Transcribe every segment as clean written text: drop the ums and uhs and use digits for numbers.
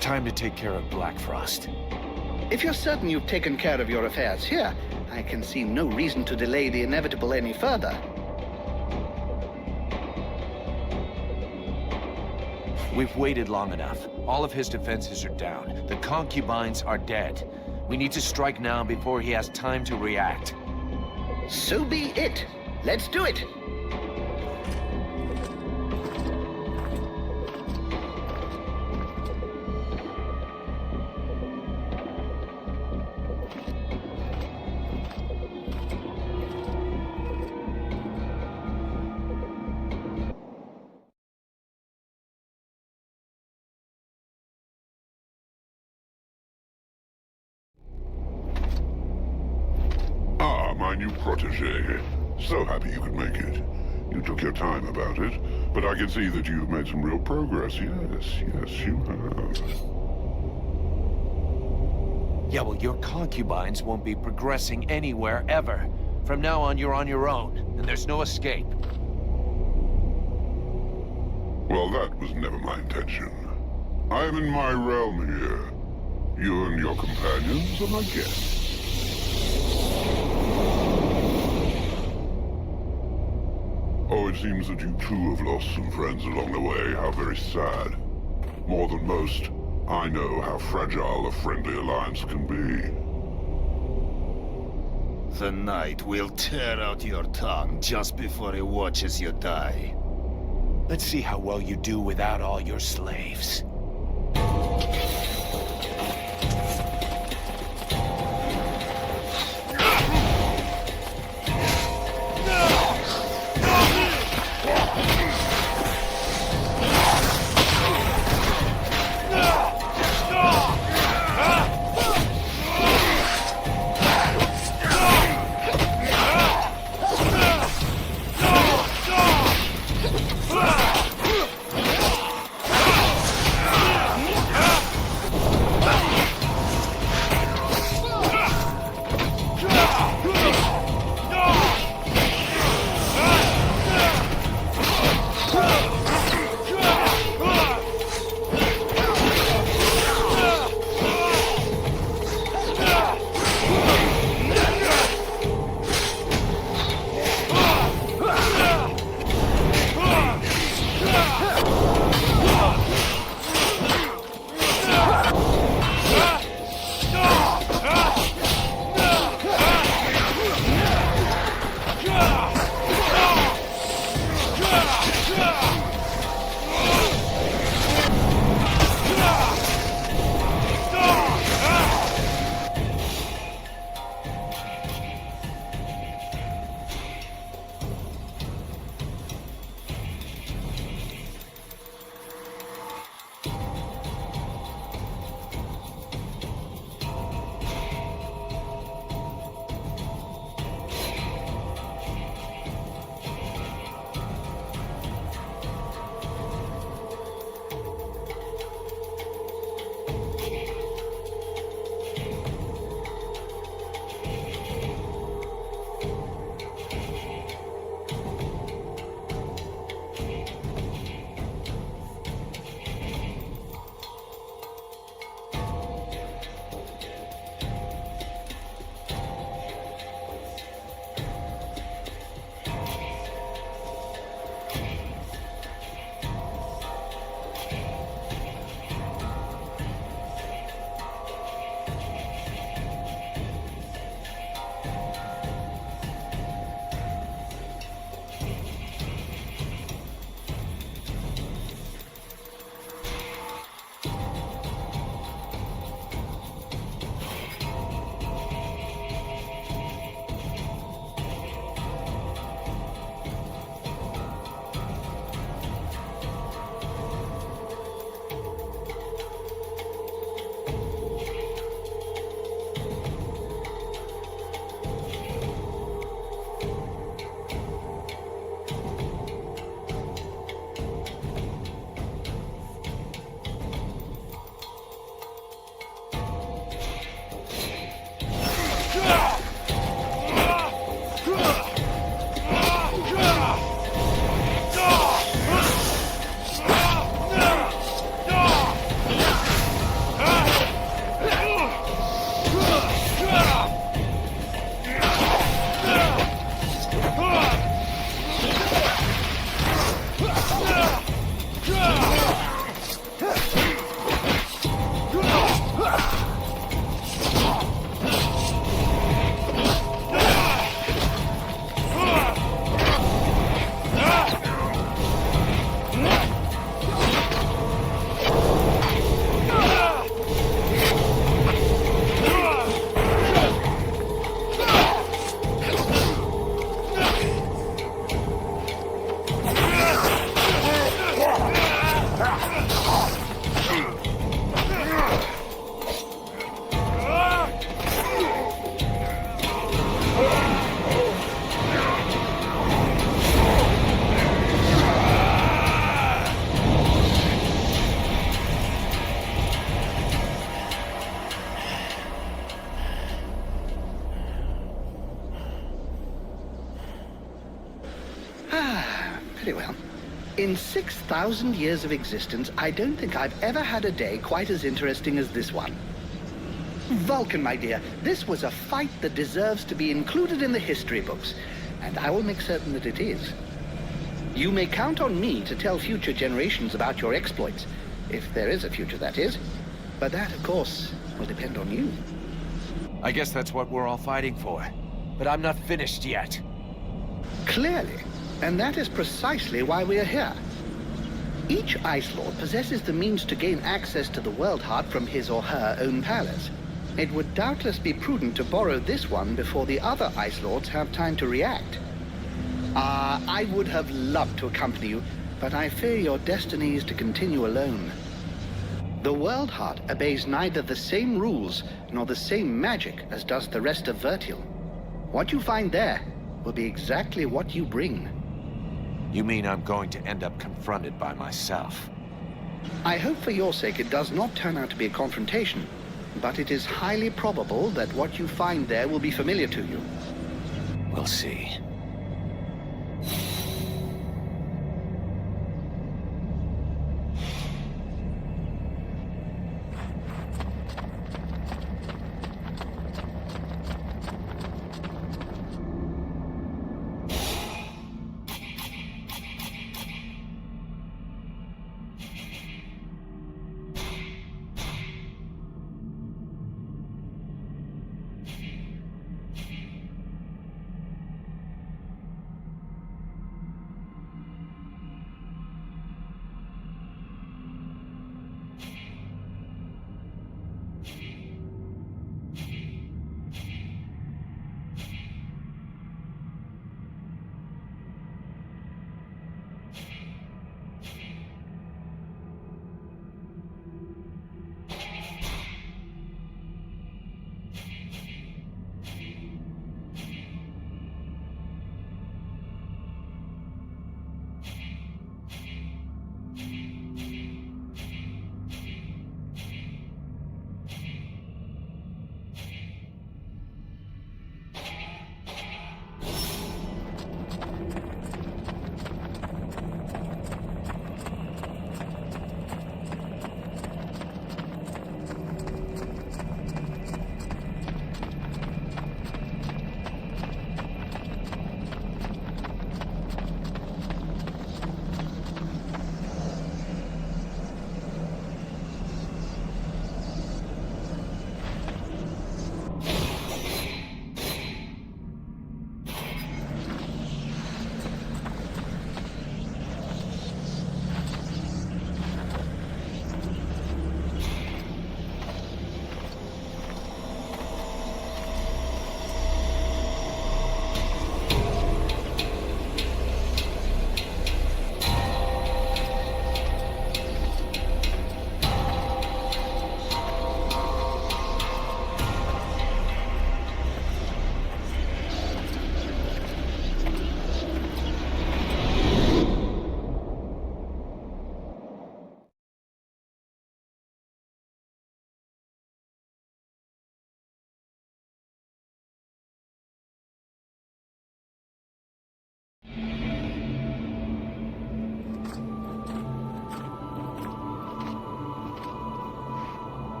Time to take care of Blackfrost. If you're certain you've taken care of your affairs here, I can see no reason to delay the inevitable any further. We've waited long enough. All of his defenses are down. The concubines are dead. We need to strike now before he has time to react. So be it. Let's do it. My new protege. So happy you could make it. You took your time about it, but I can see that you've made some real progress. Yes, you have. Yeah, well, your concubines won't be progressing anywhere ever. From now on, you're on your own, and there's no escape. Well, that was never my intention. I am in my realm here. You and your companions are my guests. Oh, it seems that you too have lost some friends along the way. How very sad. More than most, I know how fragile a friendly alliance can be. Tonight we'll tear out your tongue just before he watches you die. Let's see how well you do without all your slaves. Perfectly well. In 6,000 years of existence, I don't think I've ever had a day quite as interesting as this one. Vulcan, my dear, this was a fight that deserves to be included in the history books, and I will make certain that it is. You may count on me to tell future generations about your exploits, if there is a future, that is. But that, of course, will depend on you. I guess that's what we're all fighting for. But I'm not finished yet. Clearly. And that is precisely why we are here. Each Ice Lord possesses the means to gain access to the Worldheart from his or her own palace. It would doubtless be prudent to borrow this one before the other Ice Lords have time to react. I would have loved to accompany you, but I fear your destiny is to continue alone. The Worldheart obeys neither the same rules nor the same magic as does the rest of Vertial. What you find there will be exactly what you bring. You mean I'm going to end up confronted by myself? I hope for your sake it does not turn out to be a confrontation, but it is highly probable that what you find there will be familiar to you. We'll see.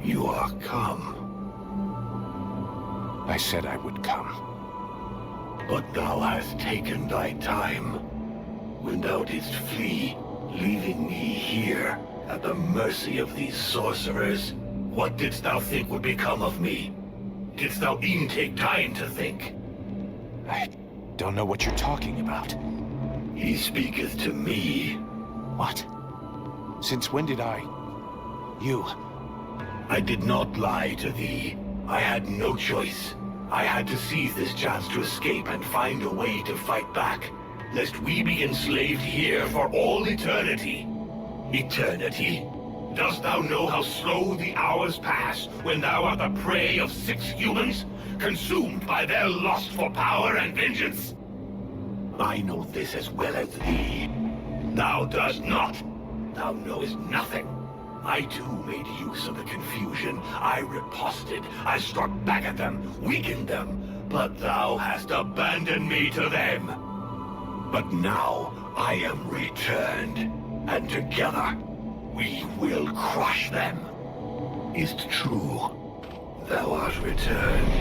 You are come. I said I would come. But thou hast taken thy time. When thou didst flee, leaving me here, at the mercy of these sorcerers, what didst thou think would become of me? Didst thou e'en take time to think? I don't know what you're talking about. He speaketh to me. What? Since when did You... I did not lie to thee. I had no choice. I had to seize this chance to escape and find a way to fight back, lest we be enslaved here for all eternity. Eternity? Dost thou know how slow the hours pass when thou art the prey of 6 humans, consumed by their lust for power and vengeance? I know this as well as thee. Thou dost not. Thou knowest nothing. I too made use of the confusion. I riposted. I struck back at them, weakened them. but thou hast abandoned me to them. But now I am returned, and together we will crush them. Is't true? Thou art returned.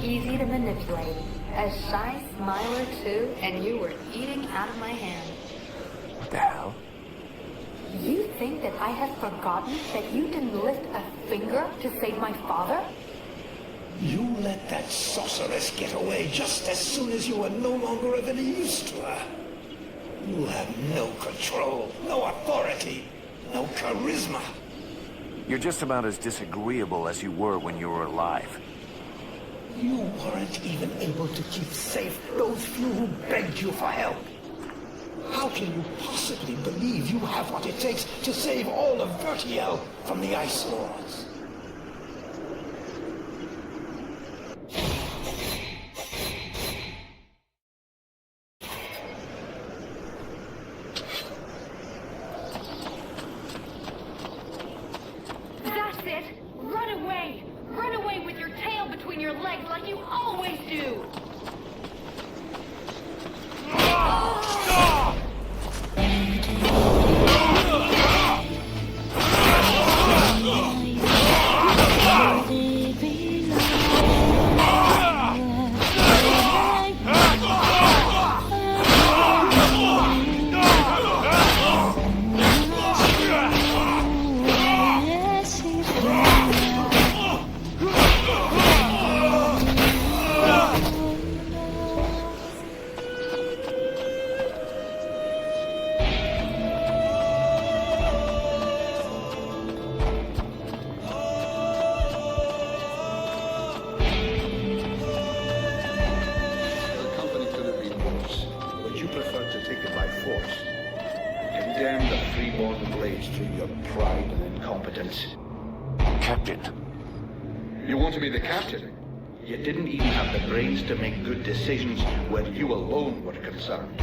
Easy to manipulate. A shy smiler too, and you were eating out of my hand. What the hell? You think that I have forgotten that you didn't lift a finger to save my father? You let that sorceress get away just as soon as you were no longer of any use to her. You have no control, no authority, no charisma. You're just about as disagreeable as you were when you were alive. You weren't even able to keep safe those few who begged you for help. How can you possibly believe you have what it takes to save all of Vertiel from the Ice Lords? That's it! Run away! Run away with your tail between your legs like you always do! Condemn the freeborn blades through your pride and incompetence. Captain. You want to be the captain? You didn't even have the brains to make good decisions where you alone were concerned.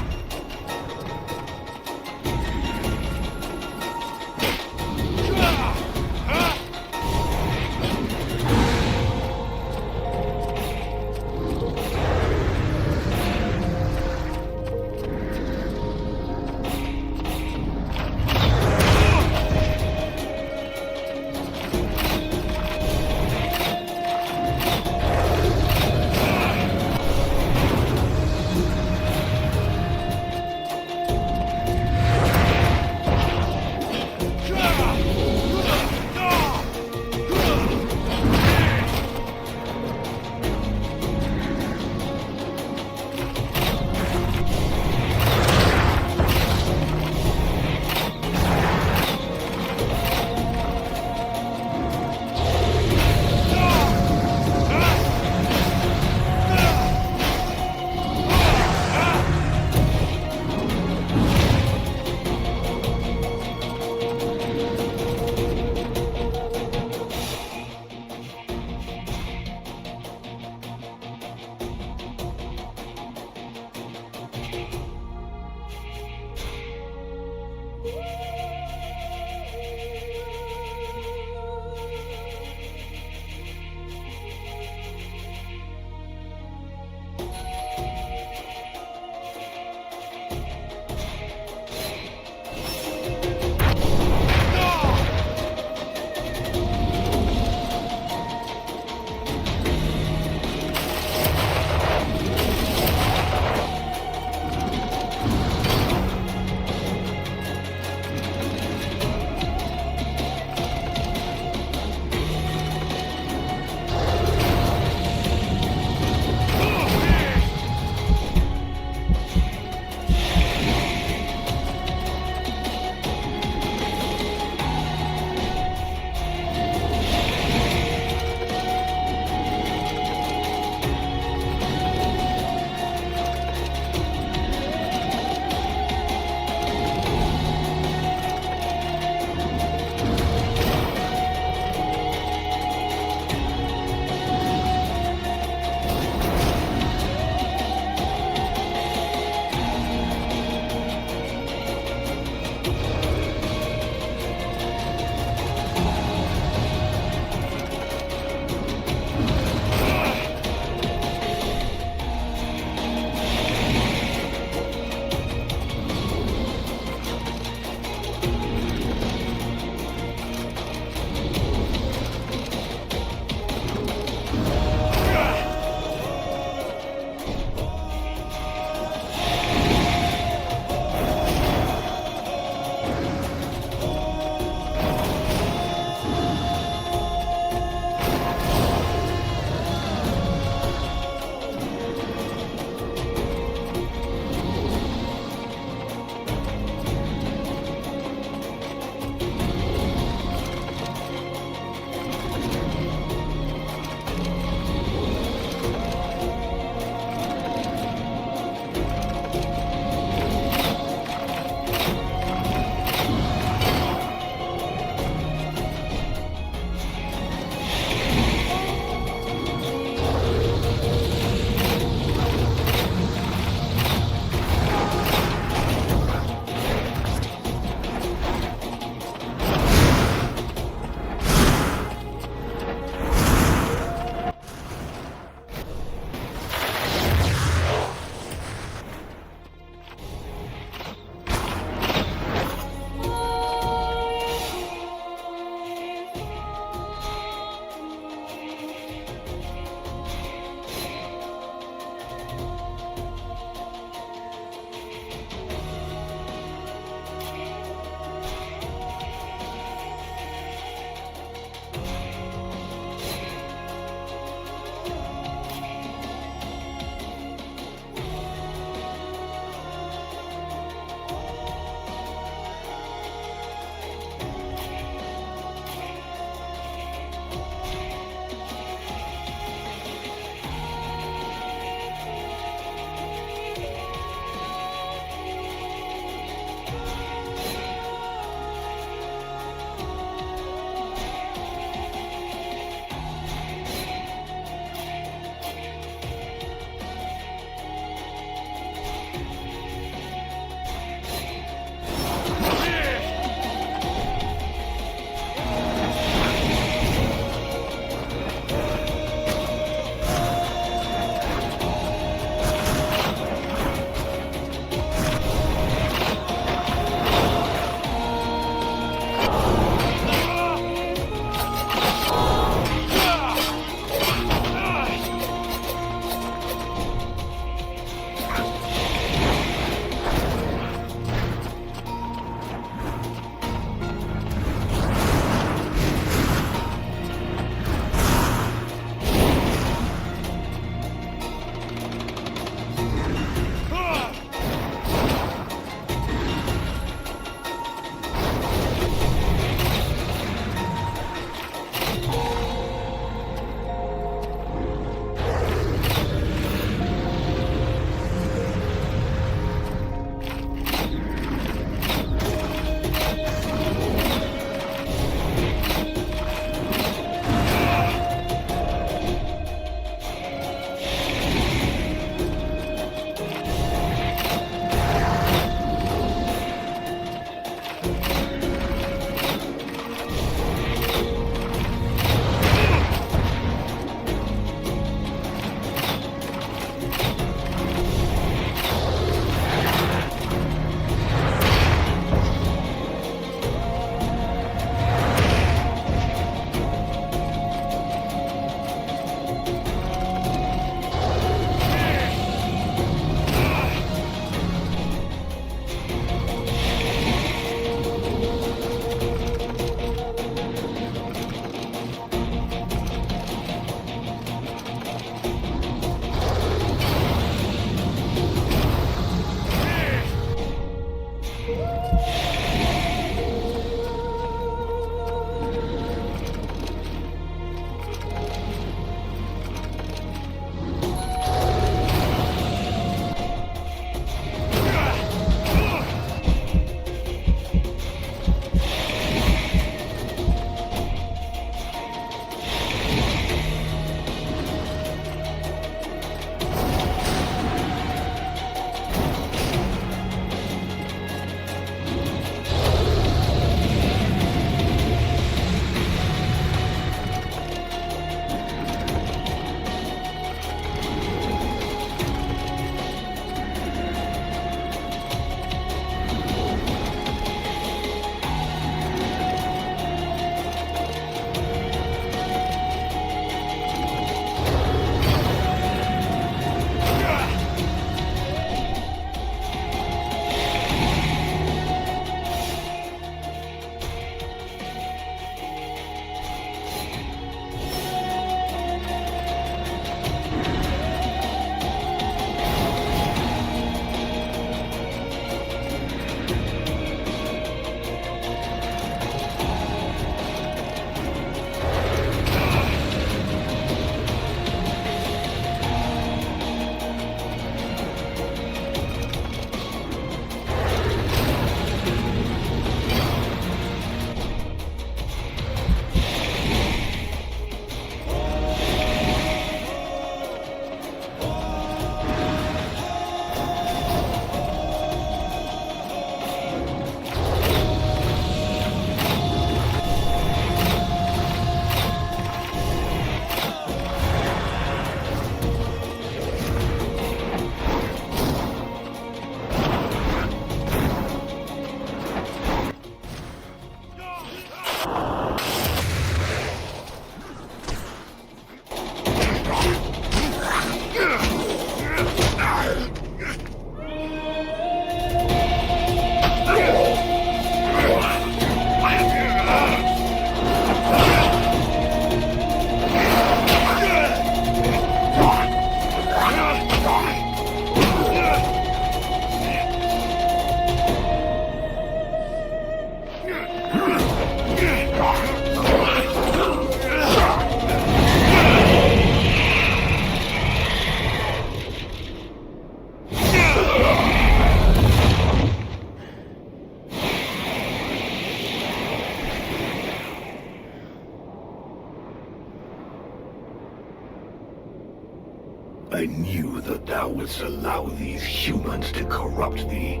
I knew that thou wouldst allow these humans to corrupt thee.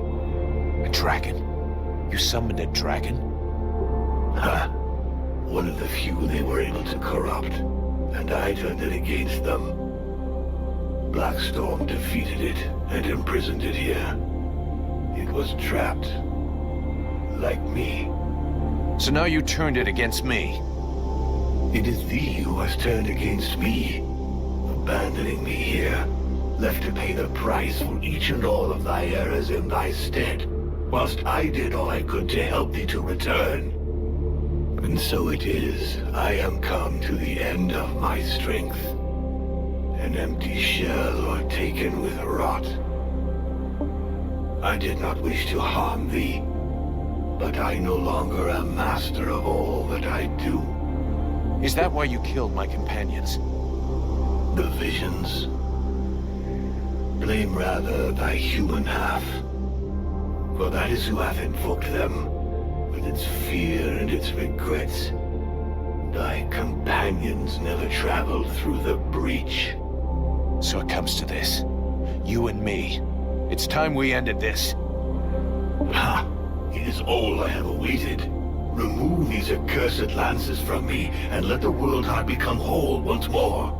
A dragon? You summoned a dragon? Ha! One of the few they were able to corrupt, and I turned it against them. Blackstorm defeated it and imprisoned it here. It was trapped. Like me. So now you turned it against me. It is thee who has turned against me, abandoning me here, left to pay the price for each and all of thy errors in thy stead, whilst I did all I could to help thee to return. And so it is, I am come to the end of my strength, an empty shell or taken with rot. I did not wish to harm thee, but I no longer am master of all that I do. Is that why you killed my companions? The visions. Blame rather thy human half, for that is who hath invoked them, with its fear and its regrets. Thy companions never traveled through the breach. So it comes to this. You and me. It's time we ended this. Ha! It is all I have awaited. Remove these accursed lances from me, and let the Worldheart become whole once more.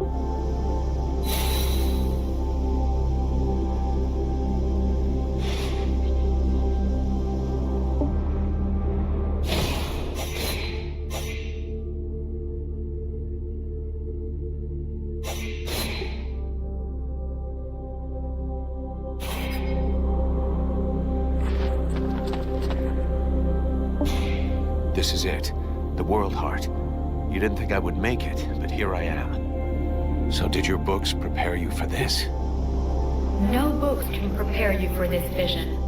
This is it. The Worldheart. You didn't think I would make it, but here I am. So did your books prepare you for this? No books can prepare you for this vision,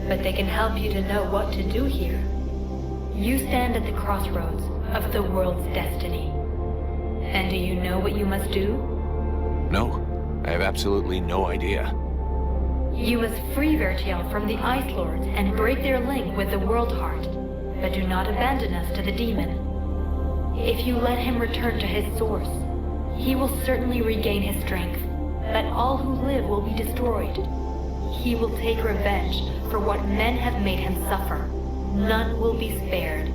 but they can help you to know what to do here. You stand at the crossroads of the world's destiny. And do you know what you must do? No, I have absolutely no idea. You must free Vertiel from the Ice Lords and break their link with the Worldheart, but do not abandon us to the demon. If you let him return to his source, he will certainly regain his strength, but all who live will be destroyed. He will take revenge for what men have made him suffer. None will be spared.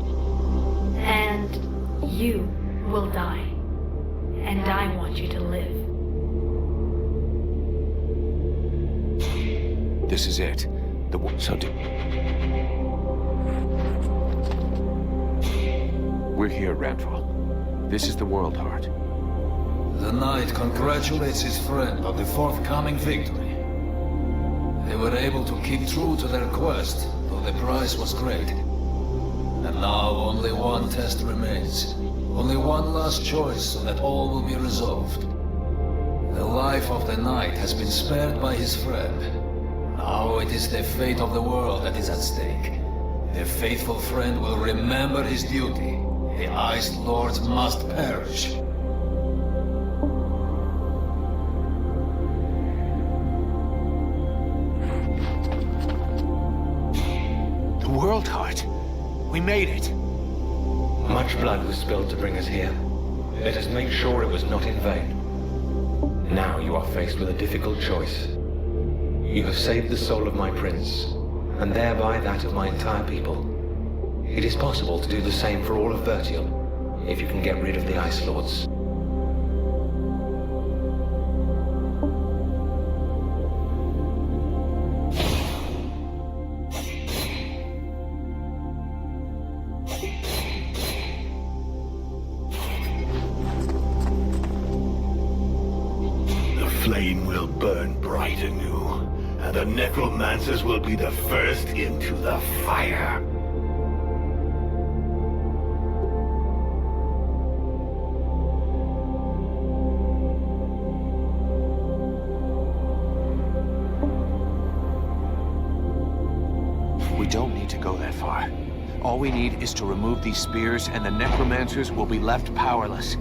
And you will die. And I want you to live. This is it. We're here, Randall. This is the Worldheart. The knight congratulates his friend on the forthcoming victory. They were able to keep true to their quest, though the price was great. And now only one test remains. Only one last choice so that all will be resolved. The life of the knight has been spared by his friend. Now it is the fate of the world that is at stake. The faithful friend will remember his duty. The Ice Lords must perish. The Worldheart! We made it! Much blood was spilled to bring us here. Let us make sure it was not in vain. Now you are faced with a difficult choice. You have saved the soul of my prince, and thereby that of my entire people. It is possible to do the same for all of Vertiel, if you can get rid of the Ice Lords. The flame will burn bright anew, and the necromancers will be the first into the fire. We don't need to go that far. All we need is to remove these spears and the necromancers will be left powerless.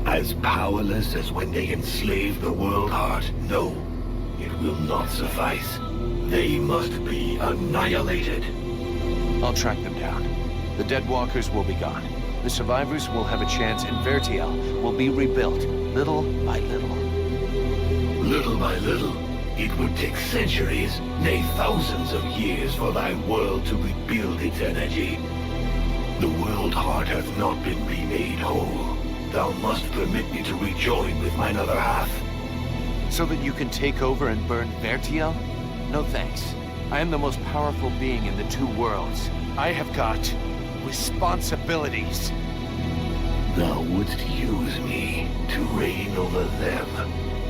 As powerless as when they enslaved the Worldheart? No, it will not suffice. They must be annihilated. I'll track them down. The dead walkers will be gone. The survivors will have a chance and Vertiel will be rebuilt, little by little. Little by little, it would take centuries, nay thousands of years for thy world to rebuild its energy. The Worldheart hath not been remade whole. Thou must permit me to rejoin with mine other half. So that you can take over and burn Vertiel? No thanks. I am the most powerful being in the two worlds. I have got responsibilities. Thou wouldst use me to reign over them,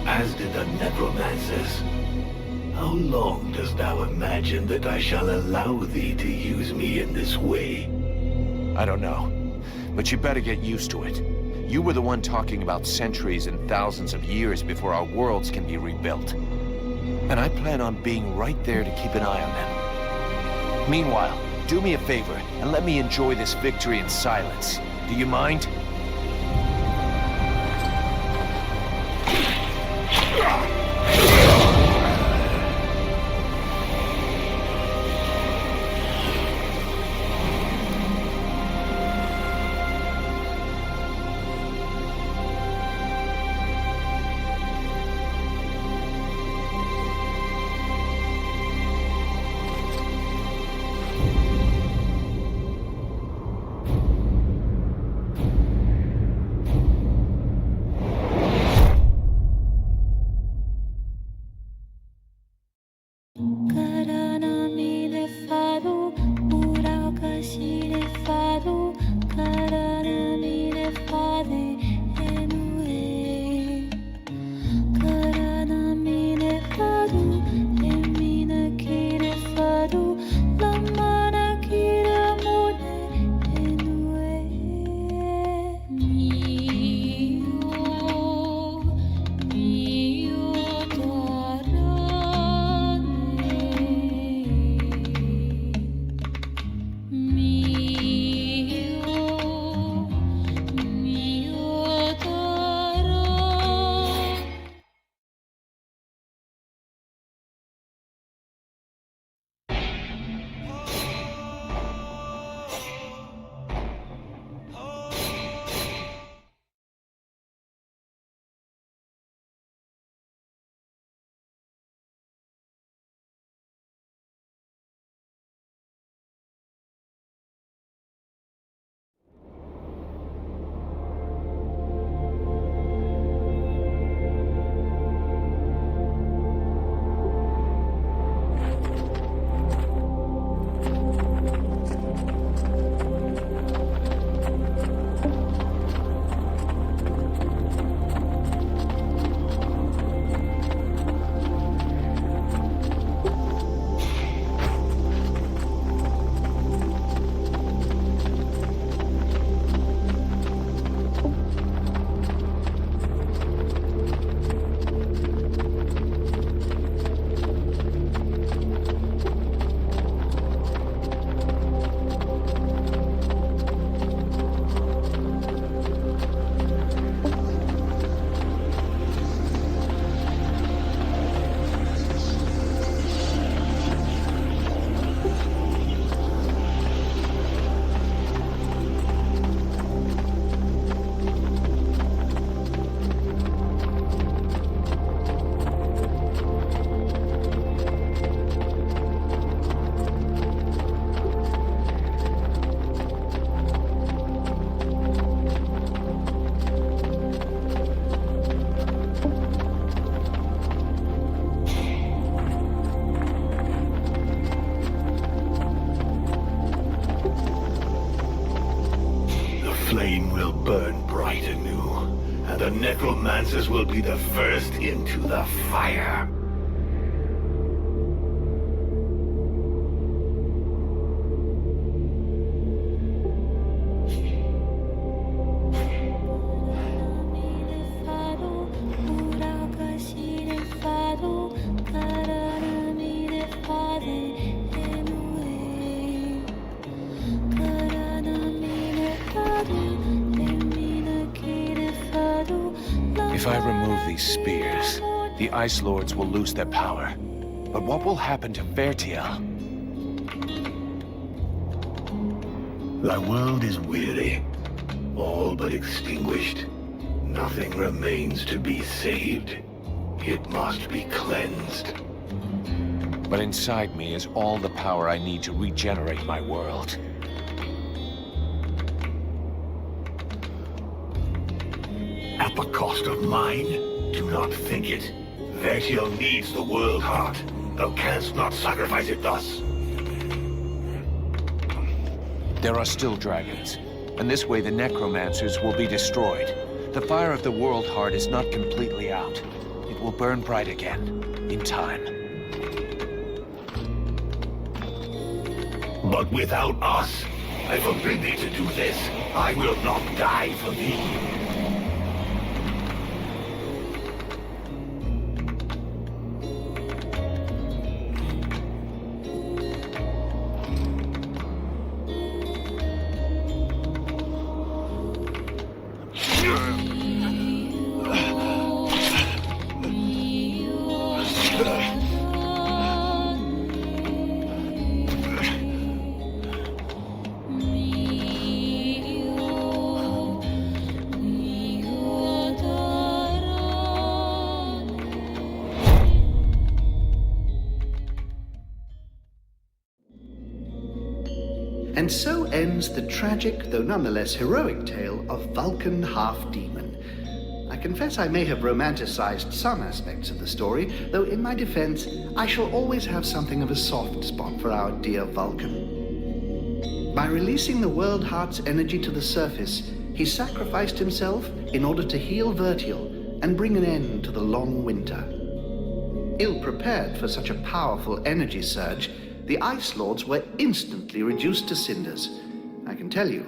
as did the necromancers. How long dost thou imagine that I shall allow thee to use me in this way? I don't know, but you better get used to it. You were the one talking about centuries and thousands of years before our worlds can be rebuilt. And I plan on being right there to keep an eye on them. Meanwhile, do me a favor and let me enjoy this victory in silence. Do you mind? flame will burn bright anew, and the necromancers will be the first into the fire. If I remove these spears, the Ice Lords will lose their power. But what will happen to Vertiel? Thy world is weary, all but extinguished. Nothing remains to be saved. It must be cleansed. But inside me is all the power I need to regenerate my world. At the cost of mine? Do not think it. Vertiel needs the Worldheart. Thou canst not sacrifice it thus. There are still dragons, and this way the necromancers will be destroyed. The fire of the Worldheart is not completely out. It will burn bright again, in time. But without us, I forbid thee to do this. I will not die for thee. And so ends the tragic, though nonetheless heroic tale of Vulcan Half-Demon. I confess I may have romanticized some aspects of the story, though in my defense, I shall always have something of a soft spot for our dear Vulcan. By releasing the Worldheart's energy to the surface, he sacrificed himself in order to heal Vertiel and bring an end to the long winter. Ill-prepared for such a powerful energy surge, the Ice Lords were instantly reduced to cinders. I can tell you,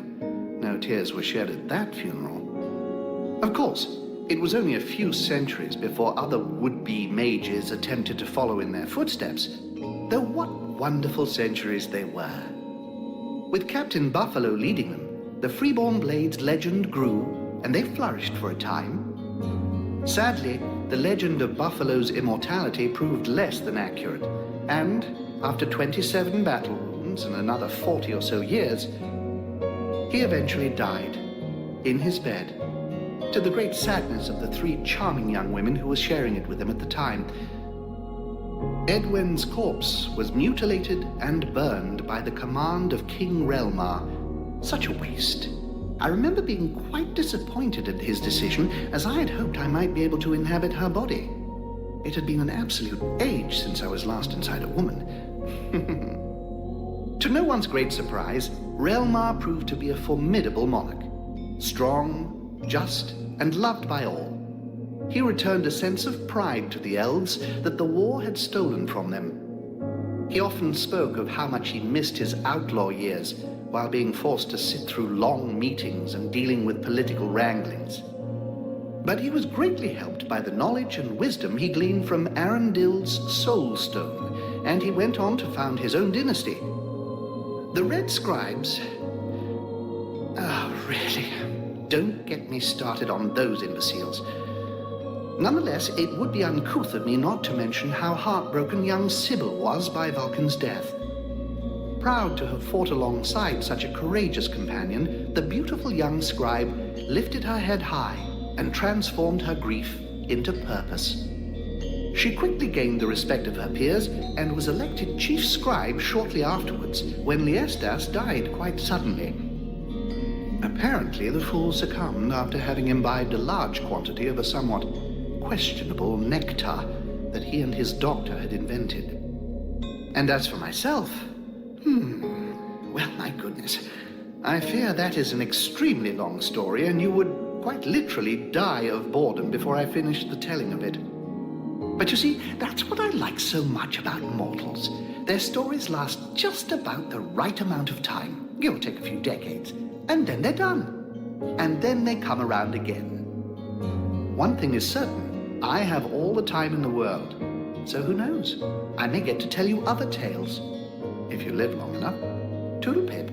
no tears were shed at that funeral. Of course, it was only a few centuries before other would-be mages attempted to follow in their footsteps, though what wonderful centuries they were. With Captain Buffalo leading them, the Freeborn Blades legend grew, and they flourished for a time. Sadly, the legend of Buffalo's immortality proved less than accurate, and after 27 battle wounds and another 40 or so years, he eventually died in his bed, to the great sadness of the 3 charming young women who were sharing it with him at the time. Edwin's corpse was mutilated and burned by the command of King Relmar. Such a waste. I remember being quite disappointed at his decision, as I had hoped I might be able to inhabit her body. It had been an absolute age since I was last inside a woman. To no one's great surprise, Relmar proved to be a formidable monarch. Strong, just, and loved by all. He returned a sense of pride to the elves that the war had stolen from them. He often spoke of how much he missed his outlaw years while being forced to sit through long meetings and dealing with political wranglings. But he was greatly helped by the knowledge and wisdom he gleaned from Arundil's Soul Stone, and he went on to found his own dynasty. The Red Scribes... really, don't get me started on those imbeciles. Nonetheless, it would be uncouth of me not to mention how heartbroken young Sybil was by Vulcan's death. Proud to have fought alongside such a courageous companion, the beautiful young scribe lifted her head high and transformed her grief into purpose. She quickly gained the respect of her peers and was elected chief scribe shortly afterwards, when Liestas died quite suddenly. Apparently, the fool succumbed after having imbibed a large quantity of a somewhat questionable nectar that he and his doctor had invented. And as for myself, well, my goodness, I fear that is an extremely long story, and you would quite literally die of boredom before I finished the telling of it. But you see, that's what I like so much about mortals. Their stories last just about the right amount of time, give or take a few decades, and then they're done. And then they come around again. One thing is certain, I have all the time in the world, so who knows? I may get to tell you other tales, if you live long enough. Toodle-pip.